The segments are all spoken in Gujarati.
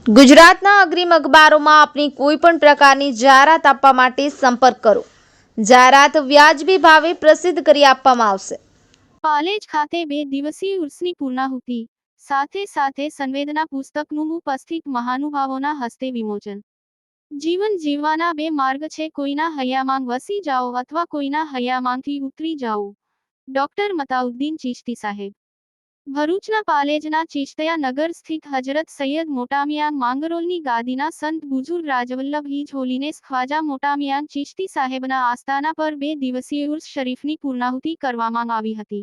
ગુજરાતના અગ્રીમ અખબારોમાં આપની કોઈ પણ પ્રકારની જાહેરાત આપવા માટે સંપર્ક કરો। જાહેરાત વ્યાજબી ભાવે પ્રસિદ્ધ કરી આપવામાં આવશે। પાલેજ ખાતે 2 દિવસીય ઉર્સની પૂર્ણાહુતિ સાથે સાથે સંવેદના પુસ્તકનું ઉપસ્થિત મહાનુભાવોના હસ્તે વિમોચન। જીવન જીવવાના 2 માર્ગ છે, કોઈના હૈયામાં વસી જાઓ અથવા કોઈના હૈયામાંથી ઉતરી જાઓ। ડોક્ટર મતાઉદ્દીન ચિશ્તી સાહેબ। ભરૂચના પાલેજના ચિશ્તિયા નગર સ્થિત હજરત સૈયદ મોટામિયાંગ માંગરોલની ગાદીના સંત બુઝુર્ગ રાજવલ્લભ હિજ હોલીનેસ ખ્વાજા મોટામિયાંગ ચિશ્તી સાહેબના આસ્થાના પર 2 દિવસીય ઉર્સ શરીફની પૂર્ણાહુતિ કરવામાં આવી હતી।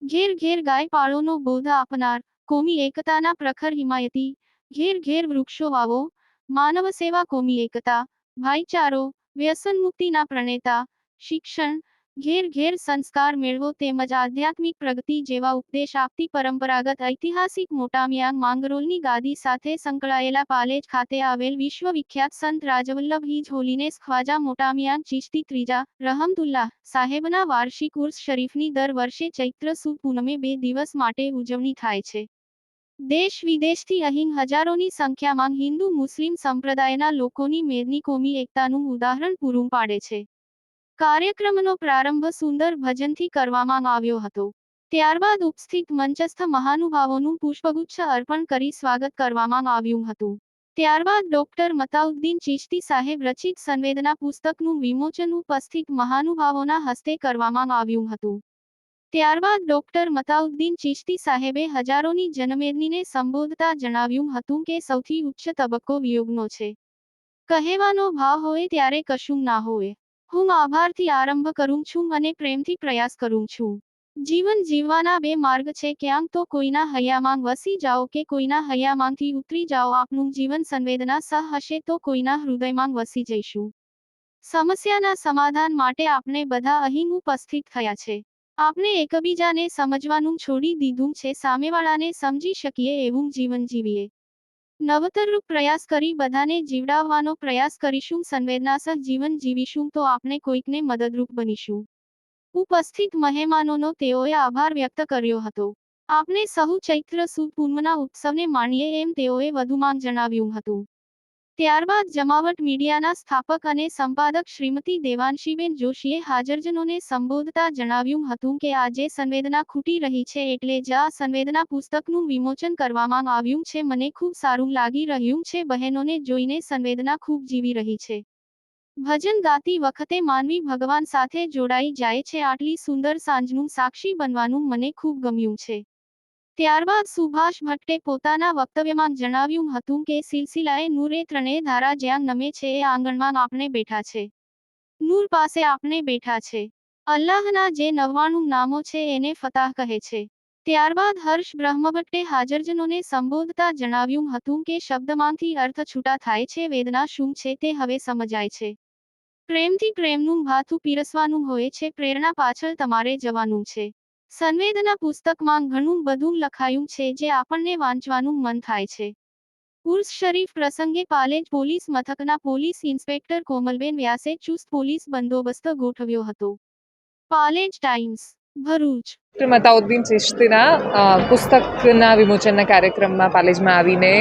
ઘેર ઘેર ગાય પાળોનો બોધ આપનાર, કોમી એકતાના પ્રખર હિમાયતી, ઘેર ઘેર વૃક્ષો વાવો, માનવ સેવા, કોમી એકતા, ભાઈચારો, વ્યસન મુક્તિના પ્રણેતા, શિક્ષણ, ઘેર ઘેર સંસ્કાર મેળવો તેમજ આધ્યાત્મિક પ્રગતિ જેવા ઉપદેશ આપતી પરંપરાગત ઐતિહાસિક મોટામિયાંગ માંગરોલની ગાદી સાથે સંકળાયેલા પાલેજ ખાતે આવેલ વિશ્વવિખ્યાત સંત રાજવલ્લભ હિજ હોલીનેસ ખ્વાજા મોટામિયાંગ ચિશ્તી ત્રીજા રહમતુલ્લાહ સાહેબના વાર્ષિક ઉર્સ શરીફની દર વર્ષે ચૈત્ર સુદ પૂનમે 2 દિવસ માટે ઉજવણી થાય છે। દેશ વિદેશથી અહીં હજારોની સંખ્યામાં હિન્દુ મુસ્લિમ સંપ્રદાયના લોકોની મેદની કોમી એકતાનું ઉદાહરણ પૂરું પાડે છે। કાર્યક્રમનો પ્રારંભ સુંદર ભજનથી કરવામાં આવ્યો હતો। ત્યારબાદ ઉપસ્થિત મંચસ્થ મહાનુભાવોનું પુષ્પગુચ્છ અર્પણ કરી સ્વાગત કરવામાં આવ્યું હતું। ત્યારબાદ ડોક્ટર મતાઉદ્દીન ચિશ્તી સાહેબ રચિત સંવેદના પુસ્તકનું વિમોચન ઉપસ્થિત મહાનુભાવોના હસ્તે કરવામાં આવ્યું હતું। ત્યારબાદ ડોક્ટર મતાઉદ્દીન ચિશ્તી સાહેબે હજારોની જનમેદનીને સંબોધતા જણાવ્યું હતું કે સૌથી ઉચ્ચ તબક્કો વિયોગનો છે। કહેવાનો ભાવ હોય ત્યારે કશું ના હોય। હું આભારથી આરંભ કરું છું અને પ્રેમથી પ્રયાસ કરું છું। જીવન જીવવાના 2 માર્ગ છે, ક્યાંક તો કોઈના હૈયામાં વસી જાઓ કે કોઈના હૈયામાંથી ઉતરી જાઓ। આપનું જીવન સંવેદના સહ હશે તો કોઈના હૃદયમાં વસી જઈશું। સમસ્યાના સમાધાન માટે આપણે બધા અહીં ઉપસ્થિત થયા છે। આપણે એકબીજાને સમજવાનું છોડી દીધું છે, સામેવાળાને સમજી શકીએ એવું જીવન જીવીએ। નવતર પ્રયાસ કરી બધાને જીવડાવવાનો પ્રયાસ કરીશું। સંવેદનાસહ જીવન જીવીશું તો આપણે કોઈકને મદદરૂપ બનીશું। ઉપસ્થિત મહેમાનોનો તેઓએ આભાર વ્યક્ત કર્યો હતો। આપણે સહુ ચૈત્ર સુદ પૂનમના ઉત્સવને માણીએ એમ તેઓએ વધુમાં જણાવ્યું હતું। ત્યારબાદ જમાવટ મીડિયાના સ્થાપક અને સંપાદક શ્રીમતી દેવાંશીબેન જોશીએ હાજરજનોને સંબોધતા જણાવ્યું હતું કે આજે સંવેદના ખૂટી રહી છે, એટલે જ આ સંવેદના પુસ્તકનું વિમોચન કરવામાં આવ્યું છે। મને ખૂબ સારું લાગી રહ્યું છે। બહેનોને જોઈને સંવેદના ખૂબ જીવી રહી છે। ભજન ગાતી વખતે માનવી ભગવાન સાથે જોડાઈ જાય છે। આટલી સુંદર સાંજનું સાક્ષી બનવાનું મને ખૂબ ગમ્યું છે। ત્યારબાદ સુભાષ ભટ્ટે પોતાના વક્તવ્યમાં જણાવ્યું હતું કે સિલસિલાએ નૂર એ 3 ધારા જ્યાં નમે છે એ આંગણમાં આપણે બેઠા છે। નૂર પાસે આપણે બેઠા છે। અલ્લાહના જે 99 નામો છે એને ફતાહ કહે છે। ત્યારબાદ હર્ષ બ્રહ્મભટ્ટે હાજરજનોને સંબોધતા જણાવ્યું હતું કે શબ્દમાંથી અર્થ છૂટા થાય છે, વેદના શું છે તે હવે સમજાય છે। પ્રેમથી પ્રેમનું ભાથું પીરસવાનું હોય છે, પ્રેરણા પાછળ તમારે જવાનું છે। સંવેદના પુસ્તકમાં ઘણું બધું લખાયું છે જે આપણને વાંચવાનું મન થાય છે। ઉર્સ શરીફ પ્રસંગે પાલેજ પોલીસ મથકના પોલીસ ઇન્સ્પેક્ટર કોમલબેન વ્યાસે ચુસ્ત પોલીસ બંદોબસ્ત ગોઠવ્યો હતો। પાલેજ ટાઈમ્સ, ભરૂચ। મતાઉદ્દીન ચિશ્તીના પુસ્તકના વિમોચનના કાર્યક્રમમાં પાલેજમાં આવીને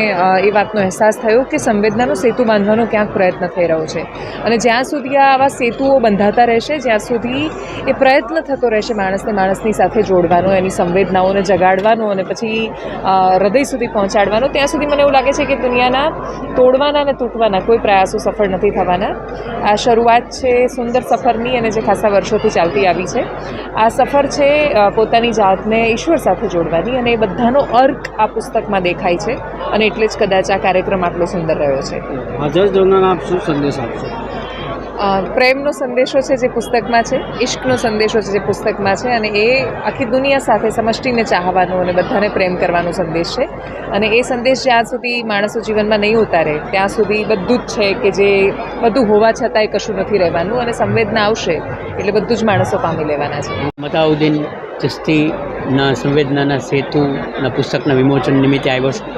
એ વાતનો અહેસાસ થયો કે સંવેદનાનો સેતુ બાંધવાનો ક્યાંક પ્રયત્ન થઈ રહ્યો છે અને જ્યાં સુધી આવા સેતુઓ બંધાતા રહેશે, જ્યાં સુધી એ પ્રયત્ન થતો રહેશે માણસને માણસની સાથે જોડવાનો, એની સંવેદનાઓને જગાડવાનો અને પછી હૃદય સુધી પહોંચાડવાનો, ત્યાં સુધી મને એવું લાગે છે કે દુનિયાના તોડવાના અને તૂટવાના કોઈ પ્રયાસો સફળ નથી થવાના। આ શરૂઆત છે સુંદર સફરની અને જે ખાસા વર્ષોથી ચાલતી આવી છે। આ સફર છે પોતાની જાતને ઈશ્વર સાથે જોડવાની અને એ બધાનો અર્ક આ પુસ્તકમાં દેખાય છે અને એટલે જ કદાચ આ કાર્યક્રમ આટલો સુંદર રહ્યો છે। હાજરજનોને આપ શું સંદેશ આપશો? પ્રેમનો સંદેશો છે જે પુસ્તકમાં છે, ઇશ્કનો સંદેશો છે જે પુસ્તકમાં છે અને એ આખી દુનિયા સાથે સમષ્ટિને ચાહવાનો અને બધાને પ્રેમ કરવાનો સંદેશ છે અને એ સંદેશ જ્યાં સુધી માણસો જીવનમાં નહીં ઉતારે ત્યાં સુધી બધું જ છે કે જે બધું હોવા છતાંય કશું નથી રહેવાનું અને સંવેદના આવશે એટલે બધું જ માણસો પામી લેવાના છે। મતાઉદ્દીન ચિશ્તીના સંવેદનાના સેતુના પુસ્તકના વિમોચન નિમિત્તે આવ્યો છું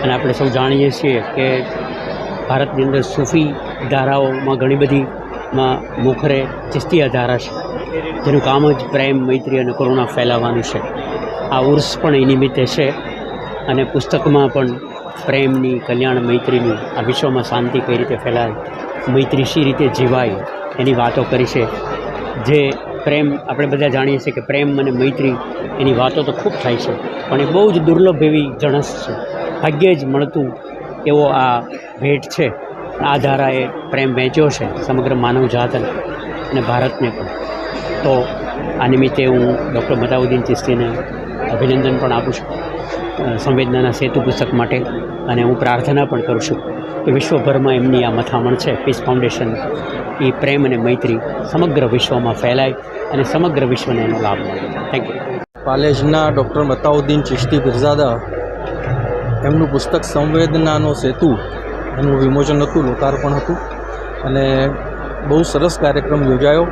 અને આપણે સૌ જાણીએ છીએ કે ભારતની અંદર સૂફી ધારાઓમાં ઘણી બધીમાં મોખરે ચિશ્તીયા ધારા છે, જેનું કામ જ પ્રેમ, મૈત્રી અને કરુણા ફેલાવવાનું છે। આ ઉર્સ પણ એ નિમિત્તે છે અને પુસ્તકમાં પણ પ્રેમની, કલ્યાણ, મૈત્રીની, આ વિશ્વમાં શાંતિ કઈ રીતે ફેલાય, મૈત્રી શી રીતે જીવાય એની વાતો કરી છે. જે પ્રેમ આપણે બધા જાણીએ છીએ કે પ્રેમ અને મૈત્રી એની વાતો તો ખૂબ થાય છે, પણ એ બહુ જ દુર્લભ એવી જણસ છે. ભાગ્યે જ મળતું એવો આ ભેટ છે. આ ધારાએ પ્રેમ વહેંચ્યો છે સમગ્ર માનવજાત અને ભારતને પણ. તો આ નિમિત્તે હું ડૉક્ટર મતાઉદ્દીન ચિશ્તીને અભિનંદન પણ આપું છું સંવેદનાના સેતુ પુસ્તક માટે, અને હું પ્રાર્થના પણ કરું છું કે વિશ્વભરમાં એમની આ મથામણ છે પીસ ફાઉન્ડેશન, એ પ્રેમ અને મૈત્રી સમગ્ર વિશ્વમાં ફેલાય અને સમગ્ર વિશ્વને એનો લાભ મળે. Thank you. પાલેજના ડૉક્ટર મતાઉદ્દીન ચિશ્તી પીરઝાદા એમનું પુસ્તક સંવેદનાનો સેતુ એનું વિમોચન હતું, લોકાર્પણ હતું, અને બહુ સરસ કાર્યક્રમ યોજાયો.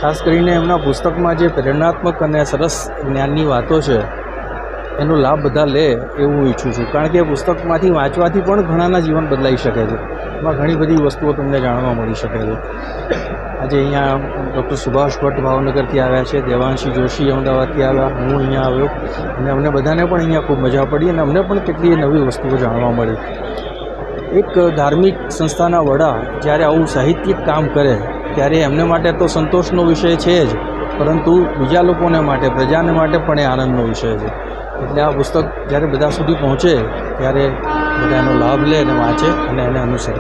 ખાસ કરીને એમના પુસ્તકમાં જે પ્રેરણાત્મક અને સરસ જ્ઞાનની વાતો છે એનો લાભ બધા લે એવું હું ઈચ્છું છું, કારણ કે એ પુસ્તકમાંથી વાંચવાથી પણ ઘણાના જીવન બદલાઈ શકે છે. એમાં ઘણી બધી વસ્તુઓ તમને જાણવા મળી શકે છે. આજે અહીંયા ડૉક્ટર સુભાષ ભટ્ટ ભાવનગરથી આવ્યા છે, દેવાંશી જોશી અમદાવાદથી આવ્યા, હું અહીંયા આવ્યો, અને અમને બધાને પણ અહીંયા ખૂબ મજા પડી અને અમને પણ કેટલીય નવી વસ્તુઓ જાણવા મળી. એક ધાર્મિક સંસ્થાના વડા જ્યારે આવું સાહિત્યિક કામ કરે ત્યારે એમને માટે તો સંતોષનો વિષય છે જ, પરંતુ બીજા લોકોને માટે, પ્રજાને માટે પણ એ આનંદનો વિષય છે. એટલે આ પુસ્તક જ્યારે બધા સુધી પહોંચે ત્યારે બધા એનો લાભ લે અને વાંચે અને એને અનુસરે.